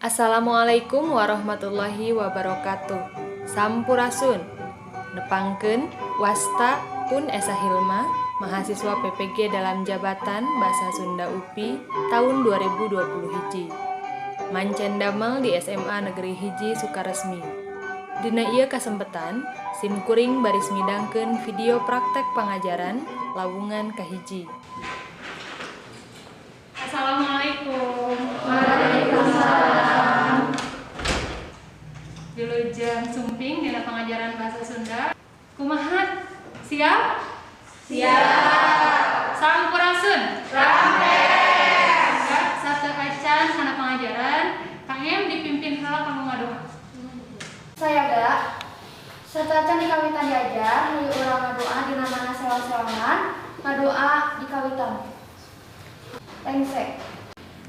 Assalamualaikum warahmatullahi wabarakatuh. Sampurasun. Nepangkeun wasta pun Esa Hilma, mahasiswa PPG dalam jabatan Bahasa Sunda UPI tahun 2020 hiji. Mancen damel di SMA Negeri Hiji Sukaresmi. Dina ieu kasempetan, sim kuring baris midangkeun video praktek pangajaran lawungan kahiji. Assalamualaikum. Waalaikumsalam. Wilujeng sumping dina pengajaran bahasa Sunda. Kumaha? Siap? Siap. Sampurasun. Rampes. Satu acan sana pengajaran. Kang Em dipimpin heula kamu ngadoa. Saya gak. Satacan di kawitan diajar, hari urang ngadoa di namana sewa-sewangan, ngadoa di kawitan. Tengsek.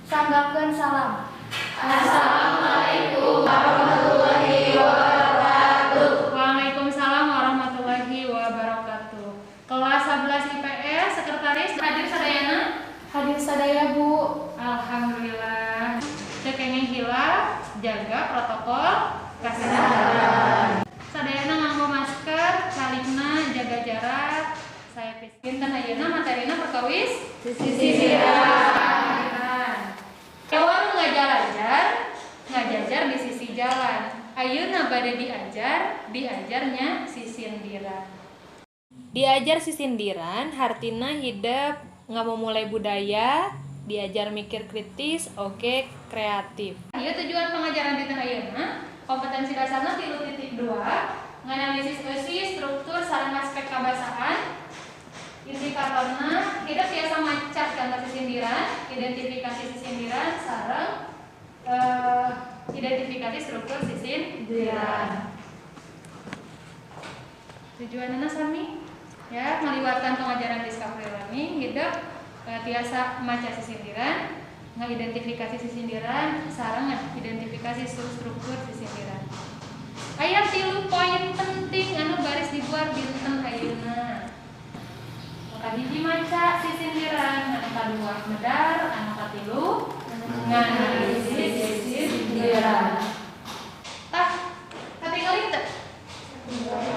Sanggakeun salam. Assalamualaikum warahmatullahi wabarakatuh. Waalaikumsalam warahmatullahi wabarakatuh. Kelas 11 IPS sekretaris hadir sadayana? Hadir sadaya Bu. Alhamdulillah. Cek kenging hilaf, jaga protokol kesehatan. Sadayana nganggo masker, salikna jaga jarak. Saya pinten ayeuna materina perkawis sisiran. Hewan ngajajar di sisi jalan. Ayeuna bade diajarnya sisindiran. Diajar sisindiran hartina hidup ngamumulai budaya, diajar mikir kritis, oke kreatif. Ieu tujuan pengajaran di tengah ayeuna, kompetensi dasarna 3.2, nganalisis eusi, struktur sareng aspek kabasaan. Indikatorna hidup biasa maca contoh sisindiran, identifikasi sisindiran sareng identifikasi struktur sisindiran. Tujuanna sami ya ngaliwatan pengajaran Discovery Learning hidup tiasa maca sisindiran, ngidentifikasi sisindiran sareng identifikasi struktur sisindiran. Aya 3 poin penting anu baris dibuat dinten ayeuna. Kahiji maca sisindiran, anu kadua medar, anu katilu nganalisis sisindiran. Tah, katingali teu?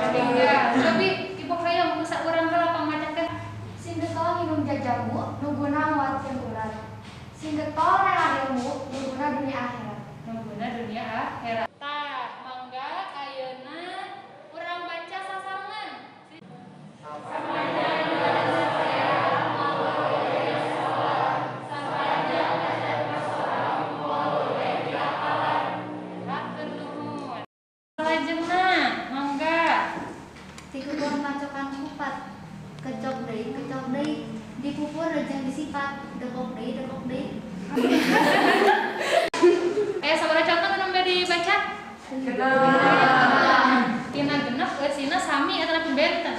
Katinggal. Tapi ibu hayang musa urang heula pamacakeun. Sing getol nginum jajamu, nungguna nguatkeun urang. Sing getol rela ilmu, nungguna dunia akhirat. Nungguna dunia akhirat. Tah, mangga ayeuna urang baca sasarengan. Kecok deui, dipupur jeung disipat, dekok deui. Sabaraha contoh nu nembe dibaca? Tina genep eusina sami eta benten.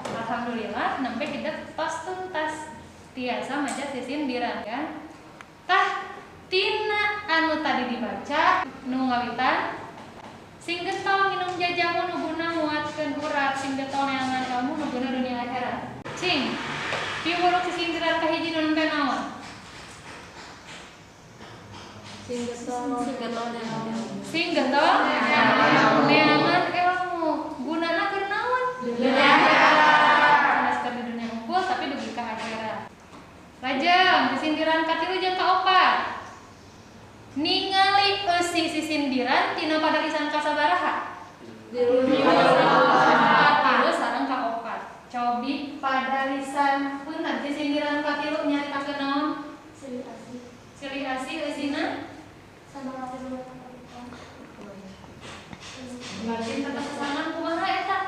Alhamdulillah nembe hidup tos tuntas. Tiasa maca sisindiran kan. Tah tina anu tadi dibaca nu ngawitan sing getol nginum jajamu nuguna nguatkeun urat, sing getol neangan ilmu nuguna dunia akhirat. Cing, piwuruk sisindiran kahiji nu nembe naon? Sing getol neangan ilmu. Gunana keur naon? Dunia akhirat. Sanes di dunia unggul tapi dugi ka akhirat. Lajeng sisindiran katilu jeung kaopat. Ningali eusi sisindiran tina padalisan kasabaraha? Katilu sareng kaopat. Cobi padalisan punten sisindiran katilu nyaritakeun naon? Silih asih eusina? Berarti tetep pasangan kumaha eta?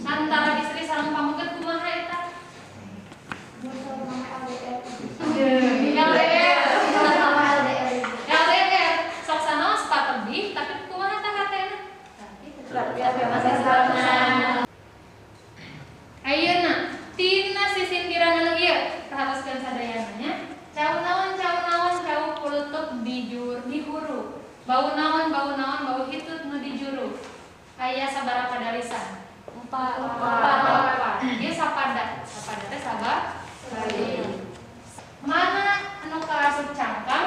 Antara istri sareng pamungket kumaha eta? LDR. Sok sanaon sepatebih tapi kumaha tah hatena? Ayeuna tina sisindiran anu ieu perhatoskeun sadayana nya. Cau naon cau pulutuk di huru. Bau naon bau hitut nu di juru. Aya sabaraha padalisan? 4. Ieu sapada teh sabar. Mana anu kaasup cangkang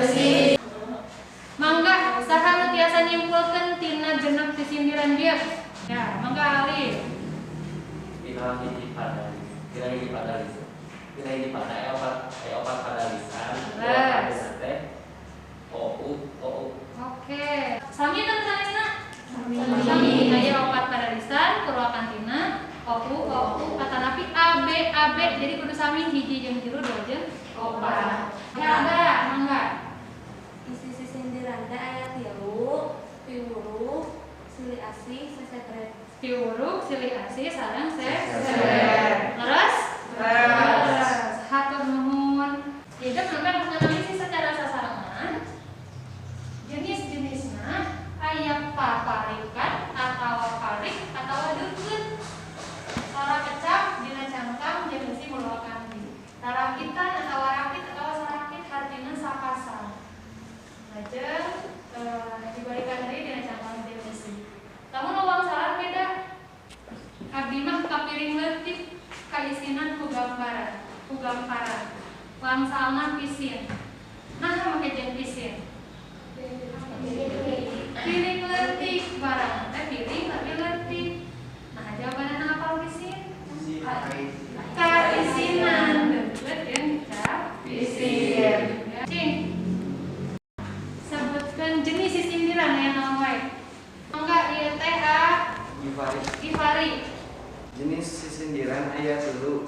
Besi. Mangga saha nu tiasa nyimpulkeun tina genep sisindiran dieu? Ya, mangga Ali. Tina hiji pada opat pada lisan. Beres. Teh ou. Oke. Sami teh tulisna? Sami. Aya opat pada lisan, purwakan tina ou katanapi AB. Jadi kudu sami hiji jeung 3 2 jeung 4. Ya ada, mangga. Isi sisindiran teh aya 3, piwuruh, silih asih, sesepret. Piwuruh, silih asih, sareng sesepret. Leres? Leres. Hatur nuhun. Hideuk sampai menganalisis secara sasarangan jenis-jenisna aya paparikan atawa parik atawa deukeut. Tara kecap dina cangkang jeung besi muluakan di. Tarakitan atawa rakit atawa sarakit hartina sapasang. Lajeng dibalikan deui dina cangkang jeung besi. Lamun uang salah beda. Abdi mah kapiring leutik kaisinan ku gamparan. Wangsalna pisin. Nah make jeung pisin. Piring leutik barang teh piring tapi leutik. Nah jawabanna apa pisin? Kaisinan deukeut jeung cap pisin. Cing. Sebutkeun jenis sisindiran aya naon wae. Mangga ieu teh Givari. Jenis sisindiran aya 3.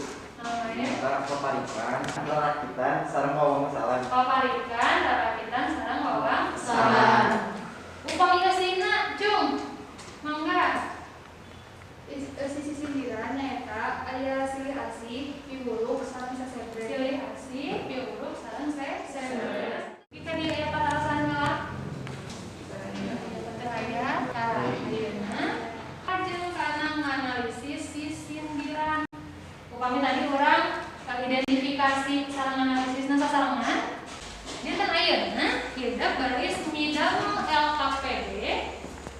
Eta paparikan, rarakitan, sareng wawang salan. Paparikan, rarakitan, sareng wawang salan. Upami asina, Cung. Mangga. Isi sisindiran eta aya silih asih, piwuruh, sareng sesepret. Silih asih, piwuruh, sareng sesepret. Kita di aya patarasan heula. Aya ayeuna lajeng kana nganalisis sisindiran. Upami tadi orang identifikasi sareng analisisna sasarangan. Dinten ayeuna hideuk baris midang LKPD.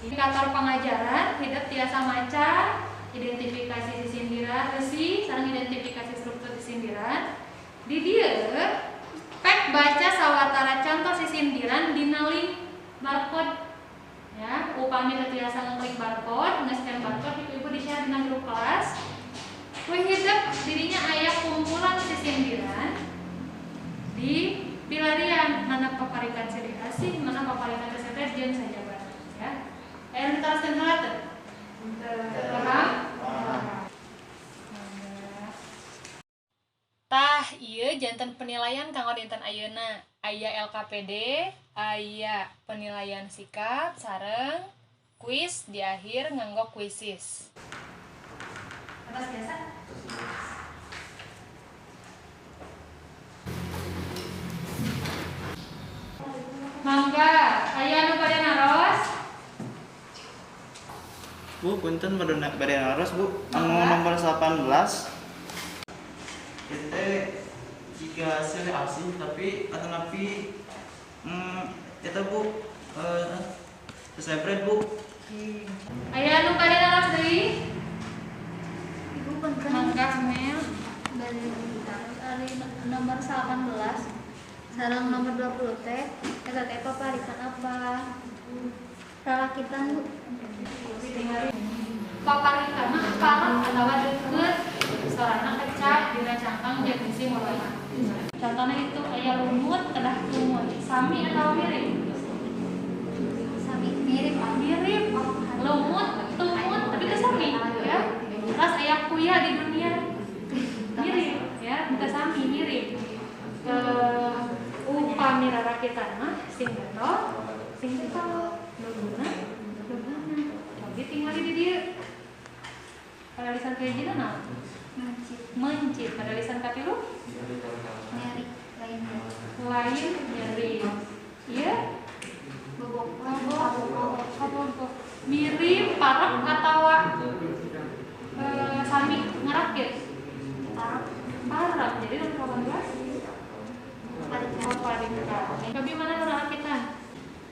Indikator pengajaran hideuk tiasa maca identifikasi sisindiran resi sareng identifikasi struktur sisindiran. Di dieu pek baca sawatara contoh sisindiran dina link barcode. Ya, upami teu tiasa ngeklik barcode, nge-scan barcode ibu-ibu di-share dina grup kelas. Wih hidup dirinya aya kumpulan sisindiran di pilarian mana paparikan silih asih, mana paparikan sesepret jeung sajabat ya. Aya diteraskeun heula teu? Paham? Tah ieu janten penilaian kanggo dinten ayeuna. Aya LKPD, aya penilaian sikap sareng kuis di akhir nganggo kuisis. Atas biasa? Mangga, aya anu bade naros? Bu, punten bade naros, Bu. Anu nomor 18. Itu jika silih asih tapi atanapi eta Bu sesepret Bu. Aya anu bade naros deui? Ibu punten. Mangga Mel. Dari ari nomor 18 sareng nomor 20 teh eta teh paparikan apa? Rarakitan Bu. Tinggali paparikan mah parek atawa deukeut sorana kecap dina cangkang jeung bisi muluakan. Contohna itu aya lumut kedah lumut. Sami atawa mirip? Sami mirip. Mirip. Lumut, tumut, tapi teu sami ya. Terus aya kuya di dunia. Mirip ya, bukan sami mirip. Upami rarakitan mah sing beto, luguna. Cobi tinggal di dieu. Pada lisan kehijina naon? Mencit. Pada lisan kapilu? Nyeri lain. Lain nyeri. Iya? Bobok. Mirip, parek atawa sami ngarakit? Parek. Jadi nomor 18? Paparikan. Cobi mana rarakitan?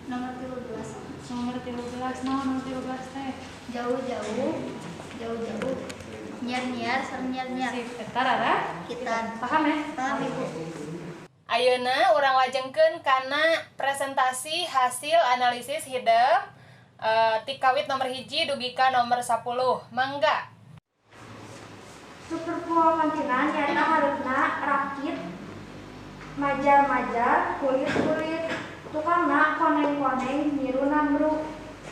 Nomor 13. Nomor 13. Nomor 13 teh. Jauh-jauh. Nyer-nyer sareng nyer-nyer. Sip, eta rara. Kita Paham ya? paham Ibu. Ayeuna urang lajengkeun kana presentasi hasil analisis hideup ti kawit nomor 1 dugi ka nomor 10. Mangga. Superfluo kantina nyata harusna rakit, majar-majar, kulit-kulit, tukangna koneng-koneng, niru namru.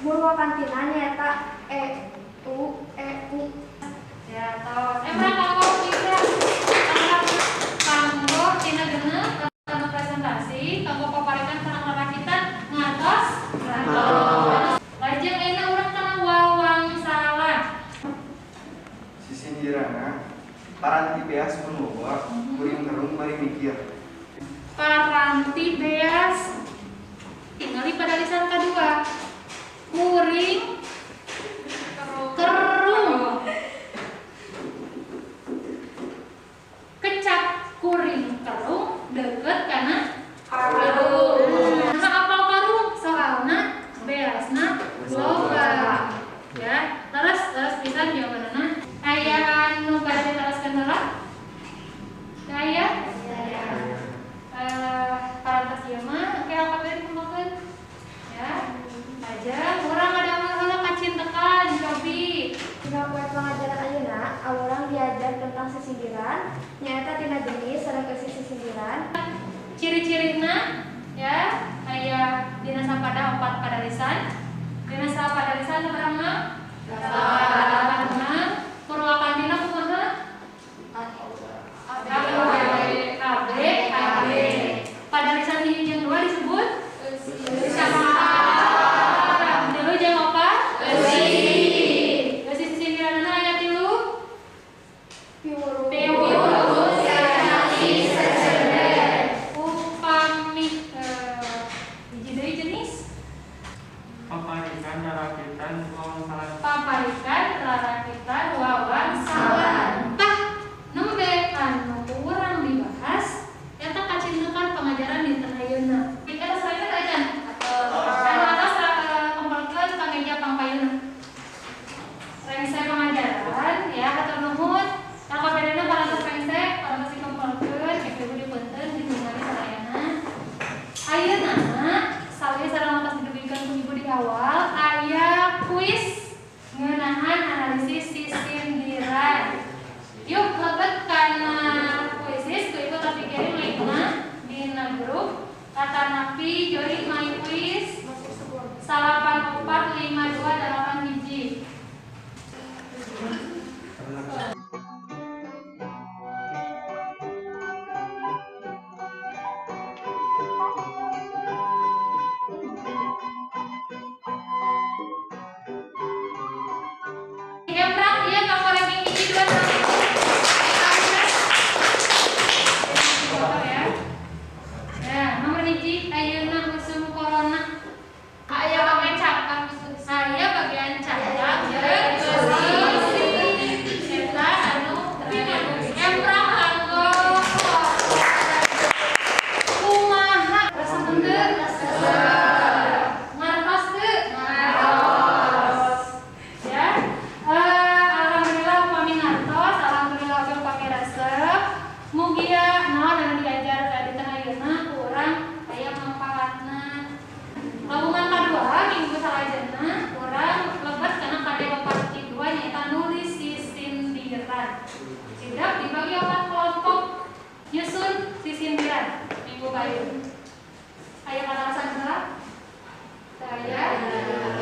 Murwa kantina nyata u. Ya, tos. Emang kanggo kita kanggo tina geuneuh kanggo presentasi, kanggo paparikan sareng rarakitan ngatos. Lajeng ayeuna urang kana wawangsala. Sisindirana paranti beas mun boga kuring kerung bari mikir. Paranti beas tingali pada lisan kedua. Kuring kerung. Kecap kuring kerung deukeut kana karung. Nah, apal karung soalna beasna loba. Ya, terus pisan jawabanna. Aya anu bade diteruskeun heula? Aya? Parantos ieu mah oke apa bae dikumpulkeun. Ya. Aja urang ngadamel heula kacintekan cobi. Dina poe pengajaran ayeuna, urang diajar tentang sisindiran, nyaeta tina jenis sareng isi sisindiran. Ciri-cirina ya aya dina sapada 4 pada lisan. Dina sapada lisan urang mah 8. Purwakantina kumaha? AB. Pada lisan hiji jeung 2 disebut siapa? Dulu jeung apa? Eusi sisindiranna aya 3. Piwurus upami hiji deui jenis Paparikan rarakitan wawangsala. paparikan rarakitan wawangsala. Tah nembe anu urang dibahas eta kacintekan pengajaran dinten ayeuna. Kita slide aja. Anu atas kempelkeun ka meja pangpayuna. Rengse pengajaran ya hatur nuhun. Sakabedana parantos rengse parantos dikempelkeun ibu dipunten ditungali sadayana. Ayeuna salih sareng atas didugikeun ku ibu di awal aya kuis ngeunaan analisis sisindiran. Yuk lebet kana kuisis ku ibu tapi kirim linkna dina grup kata napi join my quiz 84528 hiji. Emrang dia kamu ranking hiji 2 ya. Ya, nomor hiji ayeuna usum corona. Aya bagian cakap. Aya bagian cakap jeung eta anu emrang kanggo kumaha resep teu? Ngartos teu? Ngartos. Ya. Alhamdulillah upami ngartos, alhamdulillah oge upami resep. Mugia naon anu diajar ka dinten ayeuna urang aya manfaatna. Lawungan kadua minggu salajengna urang lebet kana kade 4 2 nyaeta nulis sisindiran. Sidak dibagi 4 kelompok nyusun sisindiran minggu kayu. Aya katasan heula? Saya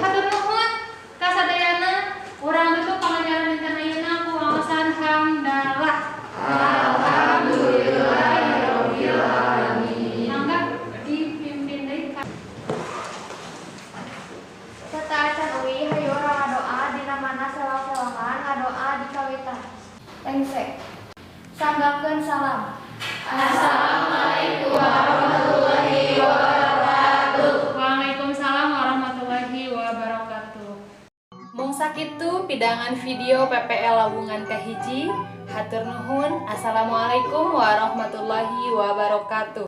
hatur nuhun ka sadayana urang tutup pengajaran dinten ayeuna ku wawasan hamdalah. Alhamdulillahirabbil alamin. Mangga dipimpin deui ka Serta acan uwi hayu urang ngadoa dina mana selawat-selawan ngadoa di kawitan. Rengse. Sanggapkeun salam. Assalamualaikum warahmatullahi wabarakatuh. Waalaikumsalam warahmatullahi wabarakatuh. Mung sakitu pidangan video PPL Lawungan kahiji. Hatur nuhun. Assalamualaikum warahmatullahi wabarakatuh.